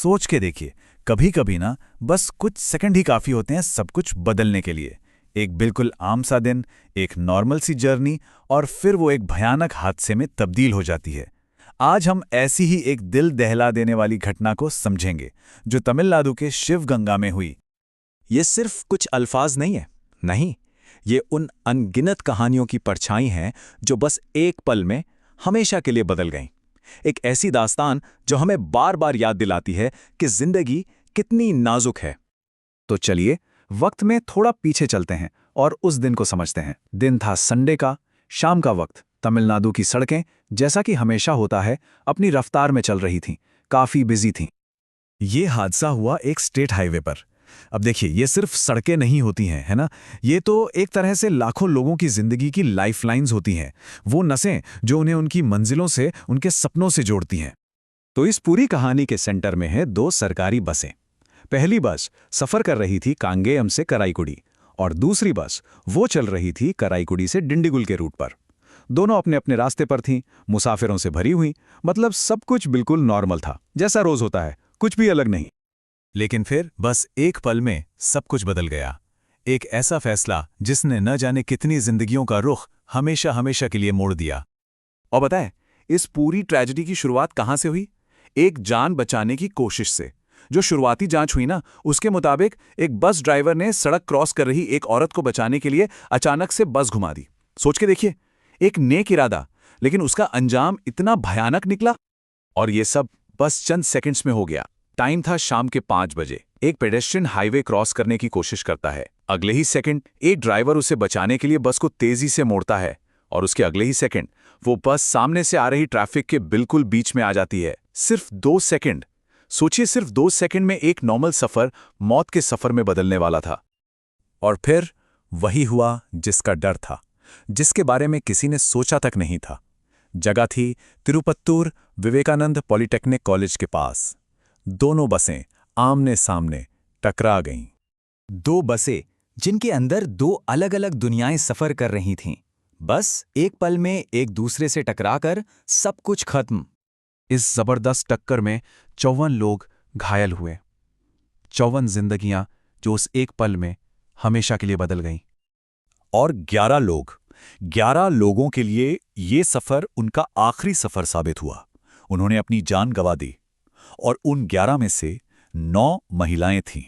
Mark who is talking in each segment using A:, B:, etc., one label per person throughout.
A: सोच के देखिए, कभी कभी ना बस कुछ सेकंड ही काफ़ी होते हैं सब कुछ बदलने के लिए। एक बिल्कुल आम सा दिन, एक नॉर्मल सी जर्नी, और फिर वो एक भयानक हादसे में तब्दील हो जाती है। आज हम ऐसी ही एक दिल दहला देने वाली घटना को समझेंगे, जो तमिलनाडु के शिवगंगा में हुई।
B: ये सिर्फ कुछ अल्फाज नहीं है। नहीं, ये उन अनगिनत कहानियों की परछाई हैं जो बस एक पल में हमेशा के लिए बदल गईं। एक ऐसी दास्तान जो हमें बार बार याद दिलाती है कि जिंदगी कितनी नाजुक है। तो चलिए, वक्त में थोड़ा पीछे चलते हैं और उस दिन को समझते हैं। दिन था संडे का, शाम का वक्त। तमिलनाडु की सड़कें, जैसा कि हमेशा होता है, अपनी रफ्तार में चल रही थीं, काफी बिजी थीं।
A: ये हादसा हुआ एक स्टेट हाईवे पर। अब देखिए, ये सिर्फ सड़कें नहीं होती हैं, है ना? ये तो एक तरह से लाखों लोगों की जिंदगी की लाइफलाइंस होती हैं, वो नसें जो उन्हें उनकी मंजिलों से, उनके सपनों से जोड़ती हैं।
B: तो इस पूरी कहानी के सेंटर में है दो सरकारी बसें। पहली बस सफर कर रही थी कांगेयम से कराईकुडी, और दूसरी बस वो चल रही थी कराईकुडी से डिंडीगुल के रूट पर। दोनों अपने अपने रास्ते पर थीं, मुसाफिरों से भरी हुई। मतलब सब कुछ बिल्कुल नॉर्मल था, जैसा रोज होता है, कुछ भी अलग नहीं।
A: लेकिन फिर बस एक पल में सब कुछ बदल गया। एक ऐसा फैसला जिसने न जाने कितनी जिंदगियों का रुख हमेशा हमेशा के लिए मोड़ दिया।
C: और बताएं, इस पूरी ट्रेजेडी की शुरुआत कहां से हुई? एक जान बचाने की कोशिश से। जो शुरुआती जांच हुई ना, उसके मुताबिक एक बस ड्राइवर ने सड़क क्रॉस कर रही एक औरत को बचाने के लिए अचानक से बस घुमा दी। सोच के देखिए, एक नेक इरादा, लेकिन उसका अंजाम इतना भयानक निकला। और ये सब बस चंद सेकंड्स में हो गया। टाइम था शाम के 5 बजे। एक पेडेस्ट्रियन हाईवे क्रॉस करने की कोशिश करता है। अगले ही सेकंड एक ड्राइवर उसे बचाने के लिए बस को तेजी से मोड़ता है, और उसके अगले ही सेकंड वो बस सामने से आ रही ट्रैफिक के बिल्कुल बीच में आ जाती है। सिर्फ 2 सेकंड। सोचिए, सिर्फ 2 सेकंड में एक नॉर्मल सफर मौत के सफर में बदलने वाला था।
A: और फिर वही हुआ जिसका डर था, जिसके बारे में किसी ने सोचा तक नहीं था। जगह थी तिरुपत्तूर विवेकानंद पॉलिटेक्निक कॉलेज के पास। दोनों बसें आमने सामने टकरा गईं।
B: दो बसें जिनके अंदर दो अलग अलग दुनियाएं सफर कर रही थीं। बस एक पल में एक दूसरे से टकराकर सब कुछ खत्म।
A: इस जबरदस्त टक्कर में 54 लोग घायल हुए। 54 जिंदगियां जो उस एक पल में हमेशा के लिए बदल गईं।
B: और 11 लोगों के लिए ये सफर उनका आखिरी सफर साबित हुआ। उन्होंने अपनी जान गंवा दी, और उन 11 में से 9 महिलाएं थीं।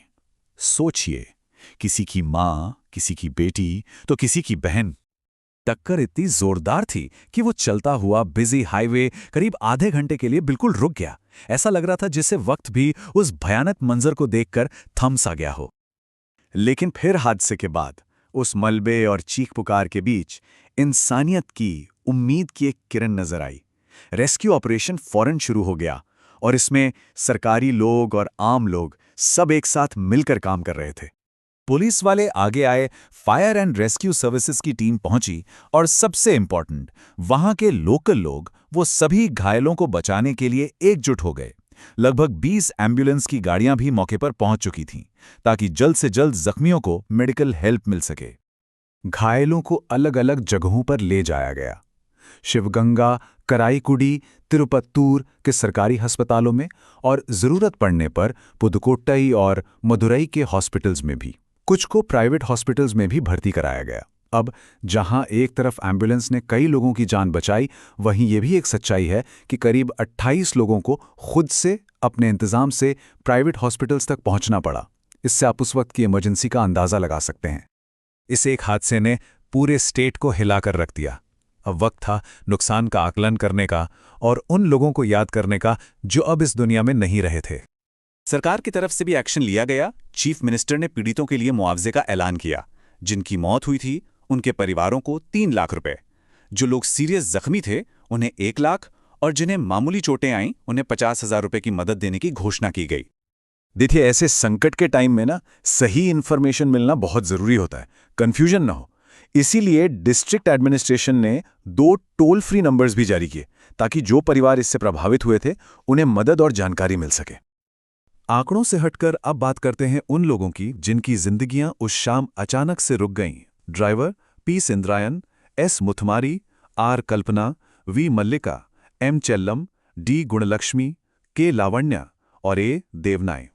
B: सोचिए, किसी की मां, किसी की बेटी, तो किसी की बहन।
A: टक्कर इतनी जोरदार थी कि वो चलता हुआ बिजी हाईवे करीब आधे घंटे के लिए बिल्कुल रुक गया। ऐसा लग रहा था जैसे वक्त भी उस भयानक मंजर को देखकर थम सा गया हो।
C: लेकिन फिर हादसे के बाद, उस मलबे और चीख पुकार के बीच, इंसानियत की, उम्मीद की एक किरण नजर आई। रेस्क्यू ऑपरेशन फौरन शुरू हो गया, और इसमें सरकारी लोग और आम लोग सब एक साथ मिलकर काम कर रहे थे।
A: पुलिस वाले आगे आए, फायर एंड रेस्क्यू सर्विसेज की टीम पहुंची, और सबसे इंपॉर्टेंट, वहां के लोकल लोग वो सभी घायलों को बचाने के लिए एकजुट हो गए। लगभग 20 एम्बुलेंस की गाड़ियां भी मौके पर पहुंच चुकी थीं, ताकि जल्द से जल्द जख्मियों को मेडिकल हेल्प मिल सके। घायलों को अलग अलग जगहों पर ले जाया गया। शिवगंगा, कराईकुडी, तिरुपत्तूर के सरकारी अस्पतालों में, और जरूरत पड़ने पर पुदुकोट्टई और मदुरई के हॉस्पिटल्स में भी। कुछ को प्राइवेट हॉस्पिटल्स में भी भर्ती कराया गया। अब जहां एक तरफ एम्बुलेंस ने कई लोगों की जान बचाई, वहीं ये भी एक सच्चाई है कि करीब 28 लोगों को खुद से अपने इंतजाम से प्राइवेट हॉस्पिटल्स तक पहुंचना पड़ा। इससे आप उस वक्त की इमरजेंसी का अंदाजा लगा सकते हैं। इस एक हादसे ने पूरे स्टेट को हिलाकर रख दिया। अब वक्त था नुकसान का आकलन करने का, और उन लोगों को याद करने का जो अब इस दुनिया में नहीं रहे थे।
C: सरकार की तरफ से भी एक्शन लिया गया। चीफ मिनिस्टर ने पीड़ितों के लिए मुआवजे का ऐलान किया। जिनकी मौत हुई थी, उनके परिवारों को 3 लाख रुपए। जो लोग सीरियस जख्मी थे, उन्हें 1 लाख, और जिन्हें मामूली चोटें आईं, उन्हें 50,000 रुपए की मदद देने की घोषणा की गई।
A: देखिए, ऐसे संकट के टाइम में ना सही इंफॉर्मेशन मिलना बहुत जरूरी होता है, कंफ्यूजन ना हो। इसीलिए डिस्ट्रिक्ट एडमिनिस्ट्रेशन ने 2 टोल फ्री नंबर्स भी जारी किए, ताकि जो परिवार इससे प्रभावित हुए थे, उन्हें मदद और जानकारी मिल सके। आंकड़ों से हटकर अब बात करते हैं उन लोगों की जिनकी जिंदगियां उस शाम अचानक से रुक गईं। Driver P Sindrayan, S Muthamari, R Kalpana, V Mallika, M Chellam, D Gunalakshmi, K Lavanya
C: और ये देवनाएं,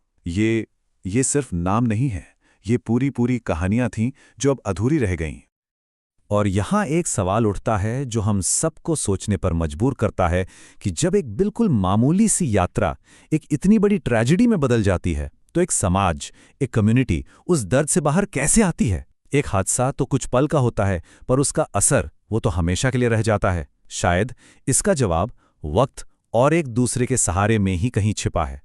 C: ये सिर्फ नाम नहीं है, ये पूरी कहानियां थीं जो अब अधूरी रह गईं।
A: और यहाँ एक सवाल उठता है जो हम सबको सोचने पर मजबूर करता है कि जब एक बिल्कुल मामूली सी यात्रा एक इतनी बड़ी ट्रेजेडी में बदल जाती है, तो एक समाज, एक कम्युनिटी उस दर्द से बाहर कैसे आती है? एक हादसा तो कुछ पल का होता है, पर उसका असर वो तो हमेशा के लिए रह जाता है। शायद इसका जवाब वक्त और एक दूसरे के सहारे में ही कहीं छिपा है।